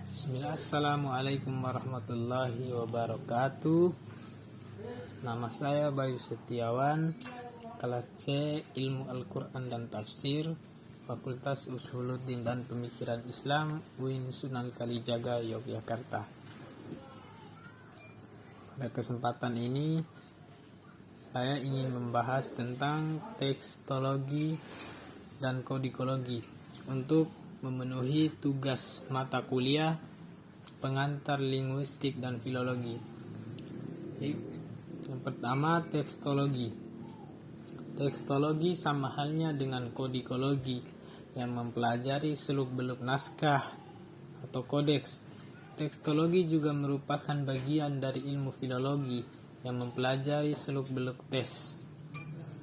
Bismillah, Assalamualaikum warahmatullahi wabarakatuh. Nama saya Bayu Setiawan, kelas C Ilmu Al-Quran dan Tafsir, Fakultas Usuluddin dan Pemikiran Islam, UIN Sunan Kalijaga, Yogyakarta. Pada kesempatan ini saya ingin membahas tentang tekstologi dan kodikologi untuk memenuhi tugas mata kuliah pengantar linguistik dan filologi. Yang pertama, tekstologi. Tekstologi sama halnya dengan kodikologi yang mempelajari seluk-beluk naskah atau kodeks. Tekstologi juga merupakan bagian dari ilmu filologi yang mempelajari seluk-beluk teks,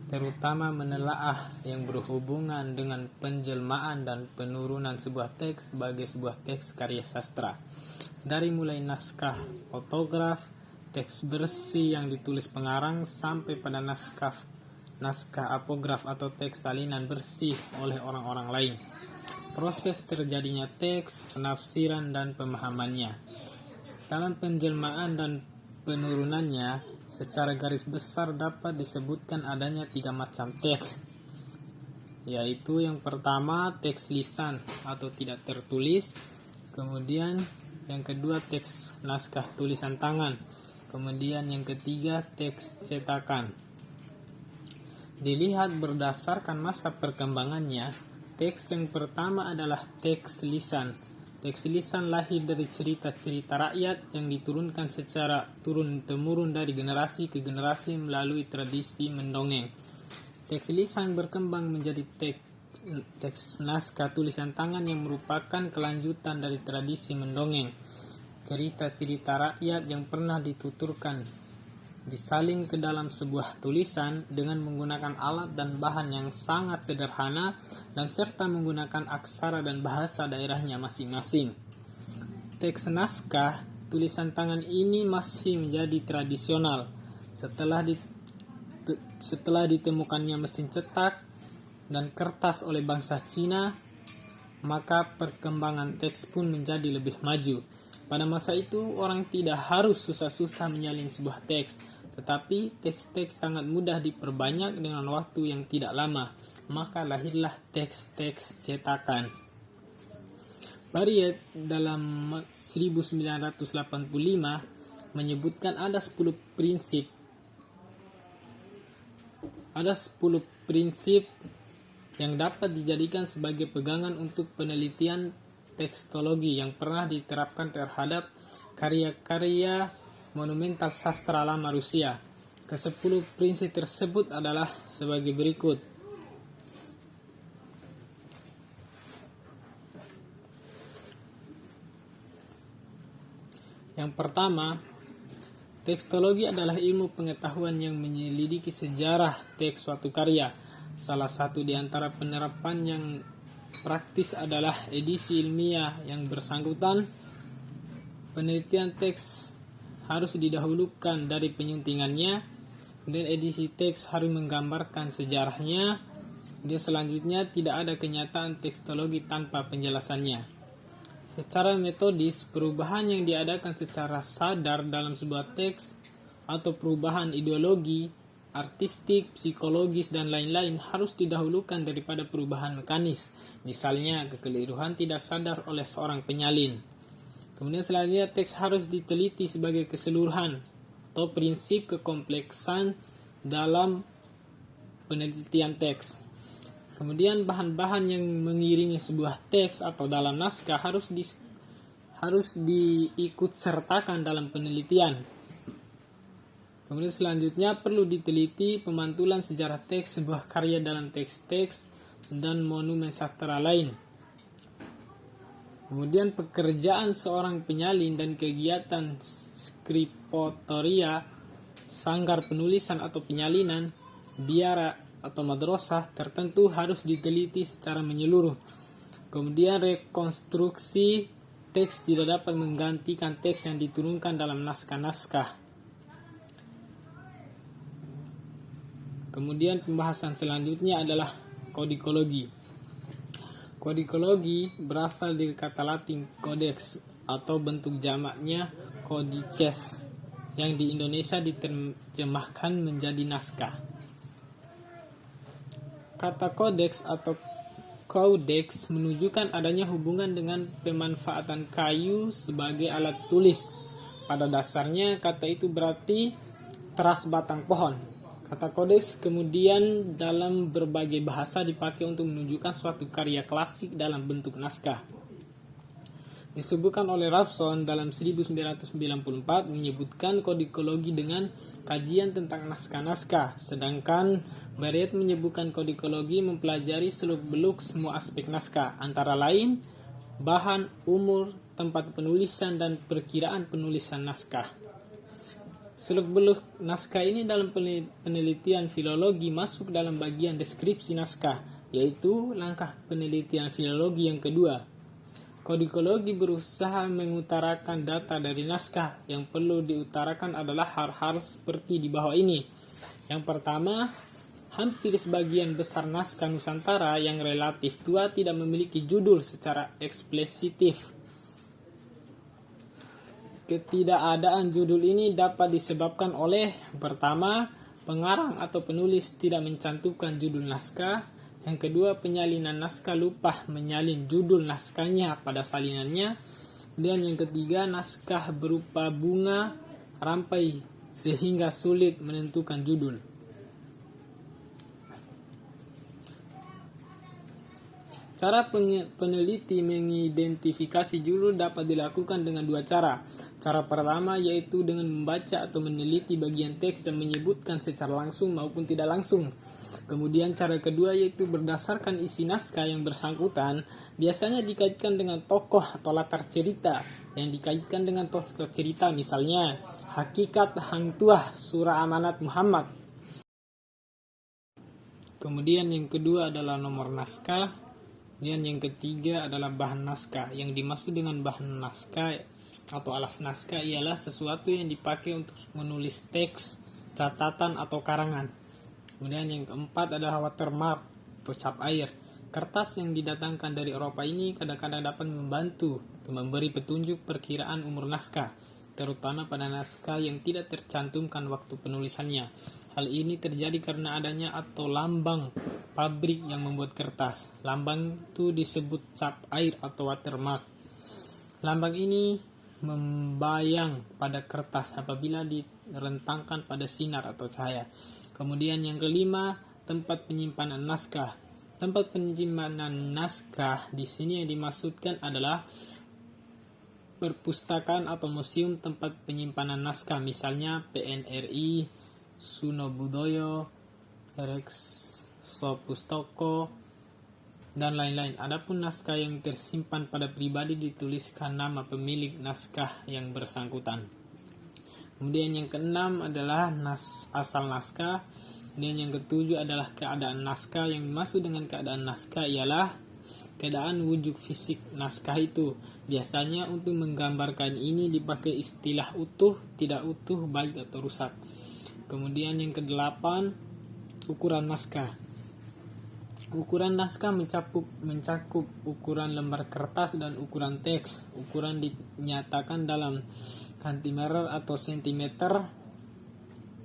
terutama menelaah yang berhubungan dengan penjelmaan dan penurunan sebuah teks sebagai sebuah teks karya sastra, dari mulai naskah otograf, teks bersih yang ditulis pengarang, sampai pada naskah apograf atau teks salinan bersih oleh orang-orang lain. Proses terjadinya teks, penafsiran, dan pemahamannya. Dalam penjelmaan dan penurunannya, secara garis besar dapat disebutkan adanya 3 macam teks, yaitu yang pertama teks lisan atau tidak tertulis, kemudian yang kedua teks naskah tulisan tangan, kemudian yang ketiga teks cetakan. Dilihat berdasarkan masa perkembangannya, teks yang pertama adalah teks lisan. Teks lisan lahir dari cerita-cerita rakyat yang diturunkan secara turun-temurun dari generasi ke generasi melalui tradisi mendongeng. Teks lisan berkembang menjadi teks naskah tulisan tangan yang merupakan kelanjutan dari tradisi mendongeng. Cerita-cerita rakyat yang pernah dituturkan disalin ke dalam sebuah tulisan dengan menggunakan alat dan bahan yang sangat sederhana dan serta menggunakan aksara dan bahasa daerahnya masing-masing. Teks naskah tulisan tangan ini masih menjadi tradisional. Setelah ditemukannya mesin cetak dan kertas oleh bangsa Cina, maka perkembangan teks pun menjadi lebih maju. Pada masa itu, orang tidak harus susah-susah menyalin sebuah teks, tetapi teks-teks sangat mudah diperbanyak dengan waktu yang tidak lama. Maka lahirlah teks-teks cetakan. Barriet dalam 1985 menyebutkan ada 10 prinsip. Ada 10 prinsip yang dapat dijadikan sebagai pegangan untuk penelitian tekstologi yang pernah diterapkan terhadap karya-karya monumental sastra lama Rusia. Ke-10 prinsip tersebut adalah sebagai berikut. Yang pertama, tekstologi adalah ilmu pengetahuan yang menyelidiki sejarah teks suatu karya. Salah satu di antara penerapan yang praktis adalah edisi ilmiah yang bersangkutan. Penelitian teks harus didahulukan dari penyuntingannya, kemudian edisi teks harus menggambarkan sejarahnya, kemudian selanjutnya tidak ada kenyataan tekstologi tanpa penjelasannya. Secara metodis, perubahan yang diadakan secara sadar dalam sebuah teks atau perubahan ideologi, artistik, psikologis, dan lain-lain harus didahulukan daripada perubahan mekanis, misalnya kekeliruan tidak sadar oleh seorang penyalin. Kemudian selanjutnya teks harus diteliti sebagai keseluruhan atau prinsip kekompleksan dalam penelitian teks. Kemudian bahan-bahan yang mengiringi sebuah teks atau dalam naskah harus diikut sertakan dalam penelitian. Kemudian selanjutnya perlu diteliti pemantulan sejarah teks sebuah karya dalam teks-teks dan monumen sastra lain. Kemudian pekerjaan seorang penyalin dan kegiatan skriptoria, sanggar penulisan atau penyalinan, biara atau madrasah tertentu harus diteliti secara menyeluruh. Kemudian rekonstruksi teks tidak dapat menggantikan teks yang diturunkan dalam naskah-naskah. Kemudian pembahasan selanjutnya adalah kodikologi. Kodikologi berasal dari kata Latin codex, atau bentuk jamaknya kodikes, yang di Indonesia diterjemahkan menjadi naskah. Kata kodeks atau codex menunjukkan adanya hubungan dengan pemanfaatan kayu sebagai alat tulis. Pada dasarnya kata itu berarti teras batang pohon. Kata codex kemudian dalam berbagai bahasa dipakai untuk menunjukkan suatu karya klasik dalam bentuk naskah. Disebutkan oleh Robson dalam 1994 menyebutkan kodikologi dengan kajian tentang naskah-naskah, sedangkan Barrett menyebutkan kodikologi mempelajari seluk-beluk semua aspek naskah, antara lain bahan, umur, tempat penulisan, dan perkiraan penulisan naskah. Seluk-beluk naskah ini dalam penelitian filologi masuk dalam bagian deskripsi naskah, yaitu langkah penelitian filologi yang kedua. Kodikologi berusaha mengutarakan data dari naskah. Yang perlu diutarakan adalah hal-hal seperti di bawah ini. Yang pertama, hampir sebagian besar naskah Nusantara yang relatif tua tidak memiliki judul secara eksplisit. Ketidakadaan judul ini dapat disebabkan oleh: pertama, pengarang atau penulis tidak mencantumkan judul naskah. Yang kedua, penyalinan naskah lupa menyalin judul naskahnya pada salinannya. Dan yang ketiga, naskah berupa bunga rampai sehingga sulit menentukan judul. Cara peneliti mengidentifikasi judul dapat dilakukan dengan dua cara. Cara pertama yaitu dengan membaca atau meneliti bagian teks yang menyebutkan secara langsung maupun tidak langsung. Kemudian cara kedua yaitu berdasarkan isi naskah yang bersangkutan, biasanya dikaitkan dengan tokoh atau latar cerita yang dikaitkan dengan tokoh cerita, misalnya Hakikat Hang Tuah Surah Amanat Muhammad. Kemudian yang kedua adalah nomor naskah. Kemudian yang ketiga adalah bahan naskah. Yang dimaksud dengan bahan naskah atau alas naskah ialah sesuatu yang dipakai untuk menulis teks, catatan atau karangan. Kemudian yang keempat adalah watermark atau cap air. Kertas yang didatangkan dari Eropa ini kadang-kadang dapat membantu untuk memberi petunjuk perkiraan umur naskah, terutama pada naskah yang tidak tercantumkan waktu penulisannya. Hal ini terjadi karena adanya atau lambang pabrik yang membuat kertas. Lambang itu disebut cap air atau watermark. Lambang ini membayang pada kertas apabila direntangkan pada sinar atau cahaya. Kemudian yang kelima, tempat penyimpanan naskah. Tempat penyimpanan naskah di sini yang dimaksudkan adalah perpustakaan atau museum tempat penyimpanan naskah, misalnya PNRI, Sunobudoyo, Reksopustoko, dan lain-lain. Adapun naskah yang tersimpan pada pribadi dituliskan nama pemilik naskah yang bersangkutan. Kemudian yang keenam adalah asal naskah. Kemudian yang ketujuh adalah keadaan naskah. Yang dimaksud dengan keadaan naskah ialah keadaan wujud fisik naskah itu. Biasanya untuk menggambarkan ini dipakai istilah utuh, tidak utuh, baik atau rusak. Kemudian yang kedelapan, ukuran naskah. Ukuran naskah mencakup ukuran lembar kertas dan ukuran teks. Ukuran dinyatakan dalam centimeter atau sentimeter.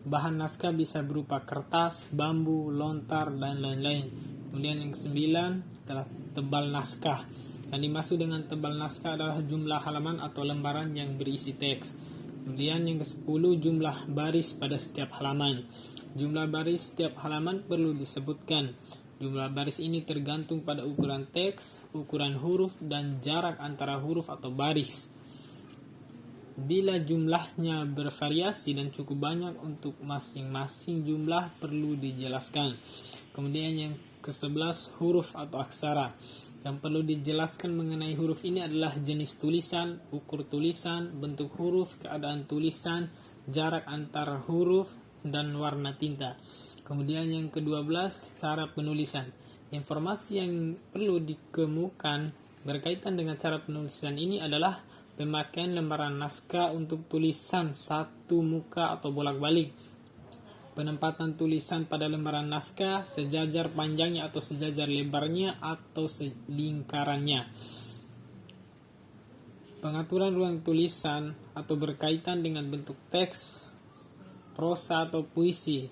Bahan naskah bisa berupa kertas, bambu, lontar, dan lain-lain. Kemudian yang ke-9 adalah tebal naskah. Yang dimaksud dengan tebal naskah adalah jumlah halaman atau lembaran yang berisi teks. Kemudian yang ke-10 jumlah baris pada setiap halaman. Jumlah baris setiap halaman perlu disebutkan. Jumlah baris ini tergantung pada ukuran teks, ukuran huruf, dan jarak antara huruf atau baris. Bila jumlahnya bervariasi dan cukup banyak untuk masing-masing jumlah perlu dijelaskan. Kemudian yang ke-11 huruf atau aksara. Yang perlu dijelaskan mengenai huruf ini adalah jenis tulisan, ukur tulisan, bentuk huruf, keadaan tulisan, jarak antara huruf, dan warna tinta. Kemudian yang ke-12 cara penulisan. Informasi yang perlu dikemukakan berkaitan dengan cara penulisan ini adalah pemakaian lembaran naskah untuk tulisan satu muka atau bolak-balik. Penempatan tulisan pada lembaran naskah, sejajar panjangnya atau sejajar lebarnya atau selingkarannya. Pengaturan ruang tulisan atau berkaitan dengan bentuk teks, prosa atau puisi,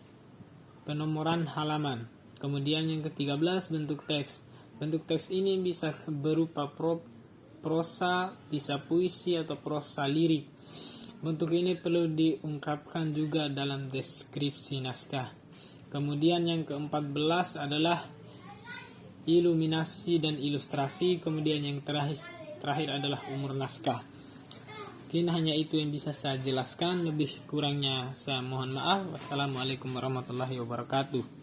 penomoran halaman. Kemudian yang ke-13, bentuk teks. Bentuk teks ini bisa berupa prosa, bisa puisi atau prosa lirik. Bentuk ini perlu diungkapkan juga dalam deskripsi naskah. Kemudian yang ke-14 adalah iluminasi dan ilustrasi. Kemudian yang terakhir adalah umur naskah. Mungkin hanya itu yang bisa saya jelaskan. Lebih kurangnya saya mohon maaf. Wassalamualaikum warahmatullahi wabarakatuh.